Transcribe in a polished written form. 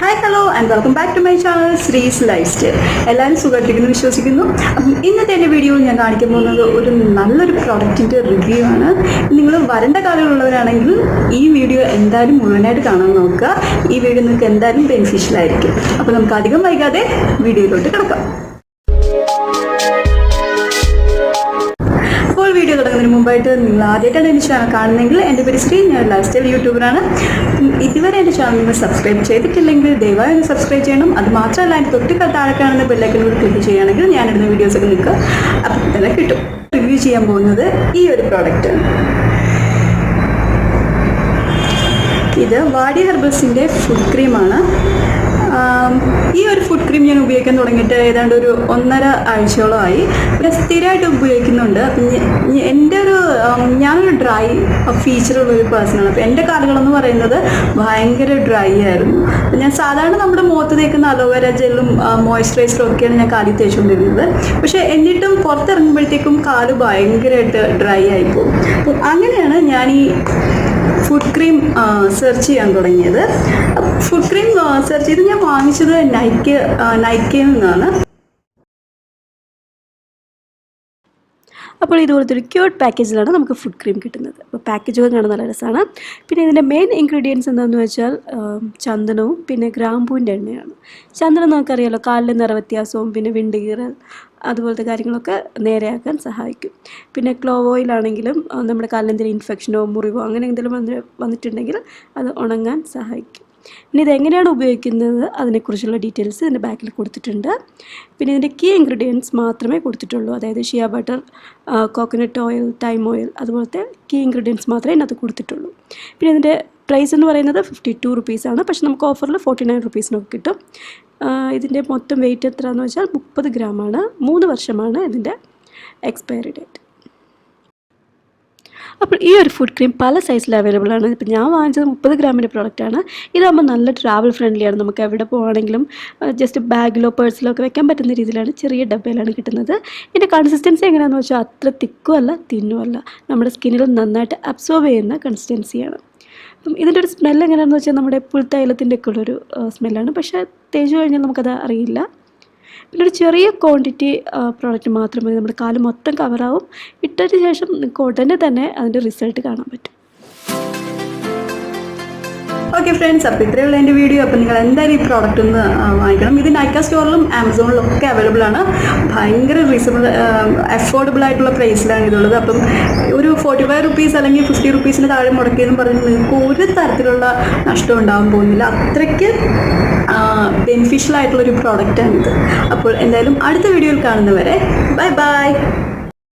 Hi, hello and welcome back to my channel Sree's Lifestyle. എല്ലാവരും സുഖമായിട്ടിരിക്കുന്നു വിശ്വസിക്കുന്നു. അപ്പം ഇന്നത്തെ എൻ്റെ വീഡിയോയിൽ ഞാൻ കാണിക്കാൻ പോകുന്നത് ഒരു നല്ലൊരു പ്രോഡക്റ്റിൻ്റെ റിവ്യൂ ആണ്. നിങ്ങൾ വരണ്ട കാലമുള്ളവരാണെങ്കിൽ ഈ വീഡിയോ എന്തായാലും മുഴുവനായിട്ട് കാണാൻ നോക്കുക. ഈ വീഡിയോ നിങ്ങൾക്ക് എന്തായാലും ബെനിഫിഷ്യൽ ആയിരിക്കും. അപ്പോൾ നമുക്ക് അധികം വൈകാതെ വീഡിയോയിലോട്ട് കിടക്കാം. അപ്പോൾ വീഡിയോ തുടങ്ങുന്നതിന് മുമ്പായിട്ട് നിങ്ങൾ ആദ്യമായിട്ടാണ് എൻ്റെ ചാനൽ കാണുന്നെങ്കിൽ എൻ്റെ പേര് ശ്രീ, ഞാൻ ലൈഫ് സ്റ്റൈൽ യൂട്യൂബറാണ്. ഇതുവരെ എൻ്റെ ചാനൽ നിങ്ങൾ സബ്സ്ക്രൈബ് ചെയ്തിട്ടില്ലെങ്കിൽ ദയവായി ഒന്ന് സബ്സ്ക്രൈബ് ചെയ്യണം. അത് മാത്രമല്ല അതിൻ്റെ തൊട്ട് താഴെ കാണുന്ന ബെല്ലൈക്കനോട് ക്ലിക്ക് ചെയ്യുകയാണെങ്കിൽ ഞാനിടുന്ന വീഡിയോസൊക്കെ നിങ്ങൾക്ക് അപ്പം തന്നെ കിട്ടും. റിവ്യൂ ചെയ്യാൻ പോകുന്നത് ഈ ഒരു പ്രോഡക്റ്റ്. ഇത് വാഡി ഹെർബൽസിൻ്റെ ഫുഡ് ക്രീമാണ്. ഈ ഒരു ഫുഡ് ക്രീം ഞാൻ ഉപയോഗിക്കാൻ തുടങ്ങിയിട്ട് ഏതാണ്ട് ഒരു 1.5 ആഴ്ചയോളമായി. പിന്നെ സ്ഥിരമായിട്ട് ഉപയോഗിക്കുന്നുണ്ട്. അപ്പം ഞാനൊരു ഡ്രൈ ഫീച്ചറുള്ളൊരു പേഴ്സണാണ്. അപ്പോൾ എൻ്റെ കാലുകളെന്ന് പറയുന്നത് ഭയങ്കര ഡ്രൈ ആയിരുന്നു. ഞാൻ സാധാരണ നമ്മുടെ മുഖത്ത് തേക്കുന്ന അലോവേര ജെല്ലും മോയ്സ്ചറൈസറും ഒക്കെയാണ് ഞാൻ കാലിൽ തേച്ചുകൊണ്ടിരുന്നത്. പക്ഷേ എന്നിട്ടും പുറത്തിറങ്ങുമ്പോഴത്തേക്കും കാല് ഭയങ്കരമായിട്ട് ഡ്രൈ ആയിപ്പോകും. അപ്പം അങ്ങനെയാണ് ഞാൻ ഈ ഫുഡ് ക്രീം സെർച്ച് ചെയ്യാൻ തുടങ്ങിയത്. ഫുഡ് ക്രീം സെർച്ച് ചെയ്ത് ഞാൻ വാങ്ങിച്ചത് നൈക്കയിൽ നിന്നാണ്. അപ്പോൾ ഇതുപോലത്തെ ഒരു ക്യൂട്ട് പാക്കേജിലാണ് നമുക്ക് ഫുഡ് ക്രീം കിട്ടുന്നത്. അപ്പോൾ പാക്കേജൊക്കെ കാണാൻ നല്ല രസമാണ്. പിന്നെ ഇതിൻ്റെ മെയിൻ ഇൻഗ്രീഡിയൻസ് എന്താണെന്ന് വെച്ചാൽ ചന്ദനവും പിന്നെ ഗ്രാമ്പൂവിൻ്റെ എണ്ണയാണ്. ചന്ദനം നമുക്കറിയാമല്ലോ, കാലിലെ നിറവ്യത്യാസവും പിന്നെ വിണ്ടുകീറൽ അതുപോലത്തെ കാര്യങ്ങളൊക്കെ നേരെയാക്കാൻ സഹായിക്കും. പിന്നെ ക്ലോവ് ഓയിലാണെങ്കിലും നമ്മുടെ കാലിൽ എന്തെങ്കിലും ഇൻഫെക്ഷനോ മുറിവോ അങ്ങനെ എന്തെങ്കിലും വന്നിട്ടുണ്ടെങ്കിൽ അത് ഉണങ്ങാൻ സഹായിക്കും. പിന്നെ ഇതെങ്ങനെയാണ് ഉപയോഗിക്കുന്നത് അതിനെക്കുറിച്ചുള്ള ഡീറ്റെയിൽസ് ഇതിൻ്റെ ബാക്കിൽ കൊടുത്തിട്ടുണ്ട്. പിന്നെ ഇതിൻ്റെ കീ ഇൻഗ്രീഡിയൻസ് മാത്രമേ കൊടുത്തിട്ടുള്ളൂ. അതായത് shea butter, coconut oil, thyme oil അതുപോലത്തെ കീ ഇൻഗ്രീഡിയൻസ് മാത്രമേ ഇതിനകത്ത് കൊടുത്തിട്ടുള്ളൂ. പിന്നെ ഇതിൻ്റെ പ്രൈസ് എന്ന് പറയുന്നത് 52 റുപ്പീസാണ്. പക്ഷെ നമുക്ക് ഓഫറിൽ 49 റുപ്പീസിനൊക്കെ കിട്ടും. ഇതിൻ്റെ മൊത്തം വെയിറ്റ് എത്രയാണെന്ന് വെച്ചാൽ 30 ഗ്രാമാണ്. 3 വർഷമാണ് ഇതിൻ്റെ എക്സ്പയറി ഡേറ്റ്. അപ്പോൾ ഈ ഒരു ഫുഡ് ക്രീം പല സൈസിൽ അവൈലബിൾ ആണ്. ഇപ്പോൾ ഞാൻ വാങ്ങിച്ചത് 30 ഗ്രാമിൻ്റെ പ്രോഡക്റ്റാണ്. ഇതാകുമ്പോൾ നല്ല ട്രാവൽ ഫ്രണ്ട്ലിയാണ്. നമുക്ക് എവിടെ പോകുകയാണെങ്കിലും ജസ്റ്റ് ബാഗിലോ പേഴ്സിലോ ഒക്കെ വെക്കാൻ പറ്റുന്ന രീതിയിലാണ്, ചെറിയ ഡബ്ബയിലാണ് കിട്ടുന്നത്. ഇതിൻ്റെ കൺസിസ്റ്റൻസി എങ്ങനെയാണെന്ന് വെച്ചാൽ അത്ര തിക്കും അല്ല തിന്നും അല്ല, നമ്മുടെ സ്കിന്നിൽ നന്നായിട്ട് അബ്സോർബ് ചെയ്യുന്ന കൺസിസ്റ്റൻസിയാണ്. അപ്പം ഇതിൻ്റെ ഒരു സ്മെല്ല് എങ്ങനെയാണെന്ന് വെച്ചാൽ നമ്മുടെ പുൽത്തൈലത്തിൻ്റെ ഒക്കെ ഉള്ളൊരു സ്മെല്ലാണ്. പക്ഷേ തേച്ച് കഴിഞ്ഞാൽ നമുക്കത് അറിയില്ല. പിന്നെ ഒരു ചെറിയ ക്വാണ്ടിറ്റി പ്രോഡക്റ്റ് മാത്രമേ നമ്മുടെ കാല് മൊത്തം കവറാവും. ഇട്ടതിന് ശേഷം ഉടനെ തന്നെ അതിൻ്റെ റിസൾട്ട് കാണാൻ പറ്റും. ഓക്കെ ഫ്രണ്ട്സ്, അപ്പോൾ ഇത്രയുള്ള എൻ്റെ വീഡിയോ. അപ്പോൾ നിങ്ങൾ എന്തായാലും ഈ പ്രോഡക്റ്റ് ഒന്ന് വാങ്ങിക്കണം. ഇത് നൈക്ക സ്റ്റോറിലും ആമസോണിലും ഒക്കെ അവൈലബിൾ ആണ്. ഭയങ്കര അഫോർഡബിൾ ആയിട്ടുള്ള പ്രൈസിലാണ് ഇതുള്ളത്. അപ്പം ഒരു 45 റുപ്പീസ് അല്ലെങ്കിൽ 50 റുപ്പീസിന് താഴെ മുടക്കിയെന്ന് പറഞ്ഞ് നിങ്ങൾക്ക് ഒരു തരത്തിലുള്ള നഷ്ടം ഉണ്ടാകാൻ പോകുന്നില്ല. അത്രയ്ക്ക് ബെനിഫിഷ്യൽ ആയിട്ടുള്ളൊരു പ്രോഡക്റ്റാണിത്. അപ്പോൾ എന്തായാലും അടുത്ത വീഡിയോയിൽ കാണുന്നവരെ ബൈ ബൈ.